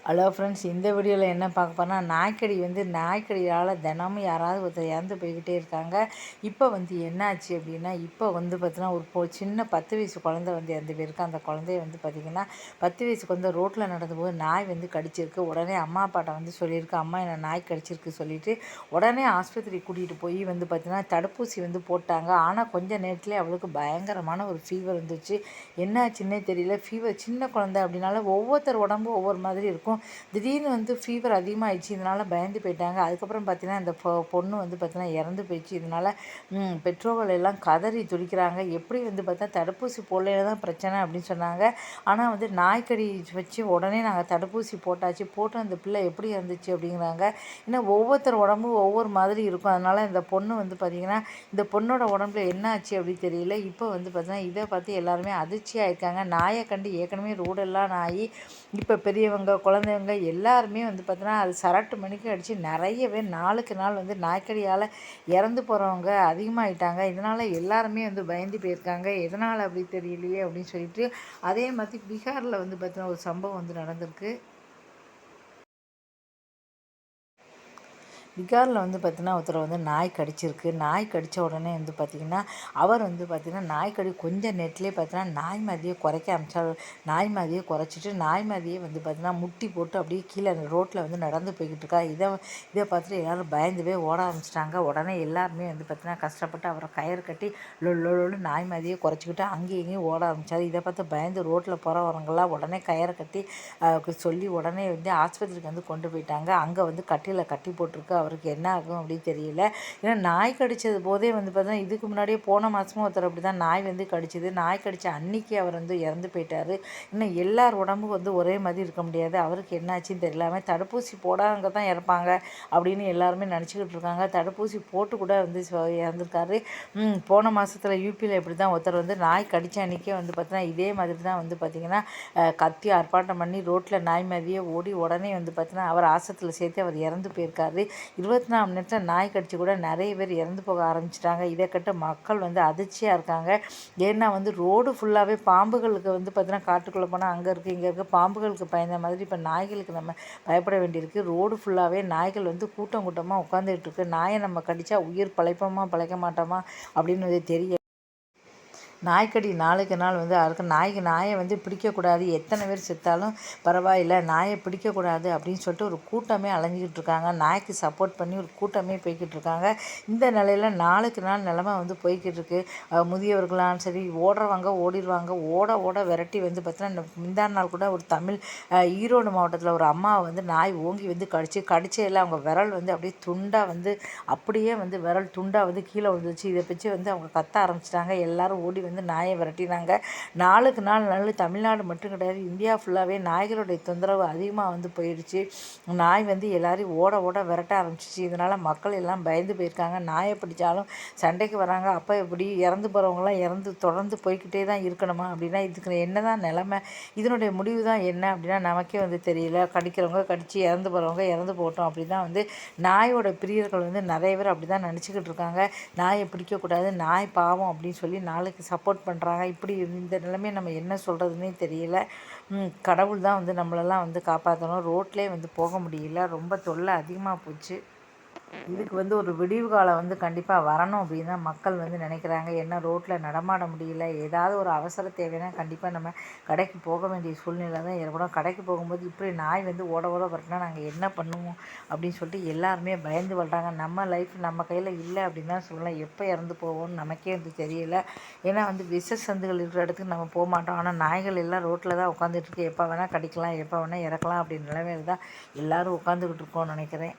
Hello friends, இந்த வீடியோவில் என்ன பார்க்க போறோம்னா, நாய்க்கடியால் தினமும் யாராவது ஒருத்தர் இறந்து போய்கிட்டே இருக்காங்க. இப்போ என்னாச்சு அப்படின்னா, இப்போ பார்த்தீங்கன்னா ஒரு சின்ன 10 வயசு குழந்தை இறந்து போயிருக்கு. அந்த குழந்தைய பார்த்தீங்கன்னா 10 வயசு குழந்தை ரோட்டில் நடந்தபோது நாய் கடிச்சிருக்கு. உடனே அம்மா அப்பாட்ட சொல்லியிருக்கு, அம்மா என்னை நாய் கடிச்சிருக்கு சொல்லிட்டு உடனே ஆஸ்பத்திரி கூட்டிகிட்டு போய் பார்த்தீங்கன்னா தடுப்பூசி போட்டாங்க. ஆனால் கொஞ்ச நேரத்துலேயே அவளுக்கு பயங்கரமான ஒரு ஃபீவர் வந்துச்சு. என்னாச்சுன்னே தெரியல. ஃபீவர் சின்ன குழந்தை அப்படின்னால ஒவ்வொருத்தர் உடம்பு ஒவ்வொரு மாதிரி இருக்கும். திடீர்னு ஃபீவர் அதிகமாகிடுச்சு. இதனால் பயந்து போயிட்டாங்க. அதுக்கப்புறம் பார்த்தீங்கன்னா இந்த பொண்ணு பார்த்தீங்கன்னா இறந்து போயிடுச்சு. இதனால் பெற்றோர்கள் எல்லாம் கதறி துடிக்கிறாங்க. எப்படி பார்த்தா தடுப்பூசி போடலையில தான் பிரச்சனை அப்படின்னு சொன்னாங்க. ஆனால் நாய்க்கடி வச்சு உடனே நாங்கள் தடுப்பூசி போட்டாச்சு. போட்டு அந்த பிள்ளை எப்படி இருந்துச்சு அப்படிங்கிறாங்க. ஏன்னா ஒவ்வொருத்தர் உடம்பும் ஒவ்வொரு மாதிரி இருக்கும். அதனால் இந்த பொண்ணு பார்த்திங்கன்னா இந்த பொண்ணோட உடம்புல என்ன ஆச்சு அப்படின்னு தெரியல. இப்போ பார்த்தீங்கன்னா இதை பார்த்து எல்லாருமே அதிர்ச்சியாக இருக்காங்க. நாயை கண்டு ஏற்கனவே ரோடெல்லாம் நாய், இப்போ பெரியவங்க குழந்தைங்க எல்லாருமே பார்த்தீங்கன்னா அது சரட்டு மணிக்கு அடித்து நிறைய பேர் நாளுக்கு நாள் நாய்க்கடியால் இறந்து போகிறவங்க அதிகமாகிட்டாங்க. இதனால் எல்லாருமே பயந்து போயிருக்காங்க. எதனால் அப்படி தெரியலையே அப்படின்னு சொல்லிட்டு. அதே மாதிரி பீகாரில் பார்த்தீங்கன்னா ஒரு சம்பவம் நடந்திருக்கு. பீகாரில் பார்த்தீங்கன்னா ஒருத்தர் நாய் கடிச்சிருக்கு. நாய் கடித்த உடனே பார்த்திங்கன்னா அவர் பார்த்திங்கன்னா நாய்க்கடி கொஞ்சம் நெட்லேயே பார்த்தீங்கன்னா நாய் மாதிரியே குறைக்க ஆரம்பித்தார். நாய் மாதிரியே குறைச்சிட்டு நாய் மாதிரியே பார்த்தீங்கன்னா முட்டி போட்டு அப்படியே கீழே ரோட்டில் நடந்து போய்கிட்டு இருக்கா. இதை பார்த்துட்டு எல்லோரும் பயந்துவே ஓட ஆரம்பிச்சிட்டாங்க. உடனே எல்லாருமே பார்த்தீங்கன்னா கஷ்டப்பட்டு அவரை கயிறு கட்டி லொல்லு நாய் மாதிரியே குறைச்சிக்கிட்டு அங்கேயும் இங்கேயும் ஓட ஆரம்பித்தார். இதை பார்த்து பயந்து ரோட்டில் போகிறவங்களாம் உடனே கயிறை கட்டி சொல்லி உடனே ஆஸ்பத்திரிக்கு கொண்டு போயிட்டாங்க. அங்கே கட்டியில் கட்டி போட்டிருக்கு. அவருக்கு என்ன ஆகும் அப்படின்னு தெரியல. ஏன்னா நாய் கடித்தது போதே பார்த்தீங்கன்னா இதுக்கு முன்னாடியே போன மாதமும் ஒருத்தர் அப்படி தான் நாய் கடிச்சிது. நாய் கடித்த அன்னைக்கு அவர் இறந்து போயிட்டார். இன்னும் எல்லார் உடம்புக்கு ஒரே மாதிரி இருக்க முடியாது. அவருக்கு என்னாச்சுன்னு தெரியல. தடுப்பூசி போடாங்க தான் இறப்பாங்க அப்படின்னு எல்லாருமே நினச்சிக்கிட்டு இருக்காங்க. தடுப்பூசி போட்டு கூட இறந்துருக்காரு. போன மாதத்தில் யூபியில் இப்படி தான் ஒருத்தர் நாய் கடித்த அன்றைக்கே பார்த்தீங்கன்னா இதே மாதிரி தான் பார்த்திங்கன்னா கத்தி ஆர்ப்பாட்டம் பண்ணி ரோட்டில் நாய் மாதிரியே ஓடி உடனே பார்த்தீங்கன்னா அவர் ஆஸ்பத்திரியில் சேர்த்து அவர் இறந்து போயிருக்காரு. 24 மணி நேரத்தில் நாய் கடிச்சு கூட நிறைய பேர் இறந்து போக ஆரம்பிச்சிட்டாங்க. இதை கட்ட மக்கள் அதிர்ச்சியாக இருக்காங்க. ஏன்னா ரோடு ஃபுல்லாகவே பாம்புகளுக்கு பார்த்தீங்கன்னா காட்டுக்குள்ளே போனால் அங்கே இருக்குது இங்கே இருக்குது. பாம்புகளுக்கு பயந்த மாதிரி இப்போ நாய்களுக்கு நம்ம பயப்பட வேண்டியிருக்கு. ரோடு ஃபுல்லாகவே நாய்கள் கூட்டம் கூட்டமாக உட்காந்துட்டு இருக்கு. நாயை நம்ம கடித்தா உயிர் பழைப்போமா பழைக்க மாட்டோமா அப்படின்னு தெரியல. நாய்க்கடி நாளுக்கு நாள் அதுக்கு நாயை பிடிக்கக்கூடாது. எத்தனை பேர் செத்தாலும் பரவாயில்லை, நாயை பிடிக்கக்கூடாது அப்படின்னு சொல்லிட்டு ஒரு கூட்டமே அலைஞ்சிக்கிட்டு இருக்காங்க. நாய்க்கு சப்போர்ட் பண்ணி ஒரு கூட்டமே போய்கிட்டு இருக்காங்க. இந்த நிலையில் நாளுக்கு நாள் நிலமை போய்கிட்டு இருக்கு. முதியவர்களாலும் சரி ஓடுறவங்க ஓடிடுவாங்க. ஓட ஓட விரட்டி பார்த்தீங்கன்னா முந்தா நாள் கூட ஒரு தமிழ் ஈரோடு மாவட்டத்தில் ஒரு அம்மாவை நாய் ஓங்கி கடிச்சையில் அவங்க விரல் அப்படியே துண்டாக அப்படியே விரல் துண்டாக கீழே வந்துச்சு. இதை வச்சு அவங்க கத்த ஆரம்பிச்சிட்டாங்க. எல்லாரும் ஓடி நாயை விரட்டினாங்க. நாளுக்கு நாள் தமிழ்நாடு மட்டும் கிடையாது, இந்தியா ஃபுல்லாகவே நாய்களுடைய தொந்தரவு அதிகமாக போயிடுச்சு. நாய் எல்லாரையும் ஓட ஓட விரட்ட ஆரம்பிச்சிச்சு. இதனால் மக்கள் எல்லாம் பயந்து போயிருக்காங்க. நாயை பிடிச்சாலும் சண்டைக்கு வராங்க. அப்போ இப்படி இறந்து போகிறவங்களாம் தொடர்ந்து போய்கிட்டே தான் இருக்கணுமா அப்படின்னா இதுக்கு என்ன தான் நிலமை, இதனுடைய முடிவு தான் என்ன அப்படின்னா நமக்கே தெரியல. கடிக்கிறவங்க கடித்து இறந்து போகிறவங்க இறந்து போட்டோம் அப்படி தான் நாயோட பிரியர்கள் நிறைய பேர் அப்படி தான் நினச்சிக்கிட்டு இருக்காங்க. நாயை பிடிக்கக்கூடாது, நாய் பாவம் அப்படின்னு சொல்லி நாளைக்கு சப்போர்ட் பண்ணுறாங்க. இப்படி இந்த நிலைமையை நம்ம என்ன சொல்கிறதுனே தெரியல. கடவுள் தான் நம்மளெல்லாம் காப்பாற்றணும். ரோட்லேயே போக முடியல. ரொம்ப தொல்லை அதிகமாக போச்சு. இதுக்கு ஒரு விடிவு காலம் கண்டிப்பாக வரணும் அப்படின்னு தான் மக்கள் நினைக்கிறாங்க. ஏன்னா ரோட்டில் நடமாட முடியல. ஏதாவது ஒரு அவசர தேவைன்னா கண்டிப்பாக நம்ம கடைக்கு போக வேண்டிய சூழ்நிலை தான் ஏற்படும். கடைக்கு போகும்போது இப்படி நாய் ஓட ஓட வரட்டினா நாங்கள் என்ன பண்ணுவோம் அப்படின்னு சொல்லிட்டு எல்லாருமே பயந்து வர்றாங்க. நம்ம லைஃப் நம்ம கையில் இல்லை அப்படின்னு தான் சொல்லலாம். எப்போ இறந்து போவோம்னு நமக்கே தெரியல. ஏன்னா விஷ சந்துகள் இருக்கிற இடத்துக்கு நம்ம போக மாட்டோம். ஆனால் நாய்கள் எல்லாம் ரோட்டில் தான் உட்காந்துட்ருக்கு. எப்போ வேணால் கடிக்கலாம், எப்போ வேணால் இறக்கலாம் அப்படின்ற நிலைமையில தான் எல்லோரும் உட்காந்துக்கிட்டு இருக்கோம்னு நினைக்கிறேன்.